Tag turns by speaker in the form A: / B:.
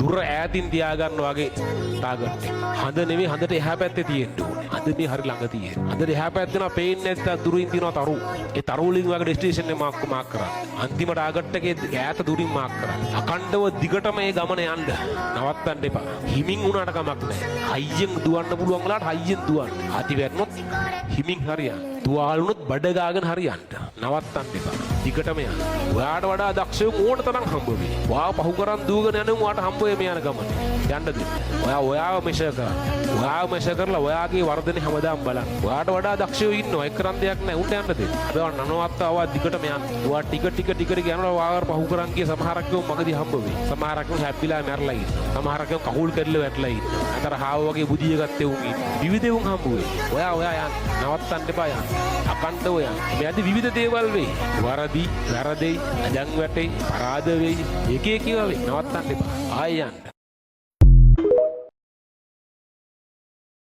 A: දුර ඈතින් තියාගන්න වගේ ටාගට් එක. හඳ නෙමෙයි හඳට එහා පැත්තේ තියෙන්න ඕනේ. හඳ මේ හරි ළඟ තියෙන. හඳට එහා පැත්තේ නා පේන්නේ නැත්නම් දුරින් තියෙනවා තරු. ඒ තරු වලින් වගේ ඩෙස්ටිනේෂන් එක මාක් කරා. අන්තිම ටාගට් එකේ ඈත දුරින් මාක් කරා. අකණ්ඩව දිගටම මේ ගමන යන්න. නවත්තන්න එපා. හිමින් වුණාට කමක් නැහැ. හයියෙන් දුවන්න පුළුවන් වෙලාවට හයියෙන් දුවන්න. අති වැටුනොත් හිමින් හරියන්න. තුවාල වුණොත් බඩ ගාගෙන හරියන්න. නවත්තන්න එපා. දිගටම යන්න. ඔයාට වඩා දක්ෂයෝ ඕන තරම් හම්බ වෙයි. ඔයා පහු කරන් දුවගෙන යන ඔයාට හම්බ වෙයි යන ගමන. යන්න දෙන්න. ඔයාව මෙෂර් කරන්න. ඔයාව මෙෂර් කරලා ඔයාගේ වර්ධනේ හැමදාම බලන්න. ඔයාට වඩා දක්ෂයෝ ඉන්නවා. ඒක කරන් දෙයක් නැහැ. උන්ට යන්න දෙන්න. හැබැයි නනවත්තවා දිගටම යන්න. ඔයා ටික යනවා ඔයාව පහු කරන් ගිය සමහරක් මගදී හම්බ වෙයි. සමහරක් හැප්පිලා මැරලා ඉන්නවා. සමහරක් කහුල් කරලා වැටලා ඉන්නවා. අතර හාව වගේ බුදිය ගත්තේ උන් ඉන්නවා. විවිධ උන් හම්බ වෙයි. ඔයා යන්න. නවත්තන්න එපා යන්න. අකණ්ඩව යන්න. මේ අද විවිධ දේවල් වෙයි. වරදි, වැරදෙයි, අජං වැටෙයි, පරාද වෙයි. එක එක ඒවා වෙයි. නවත්තන්න එපා. ආයෙ යන්න.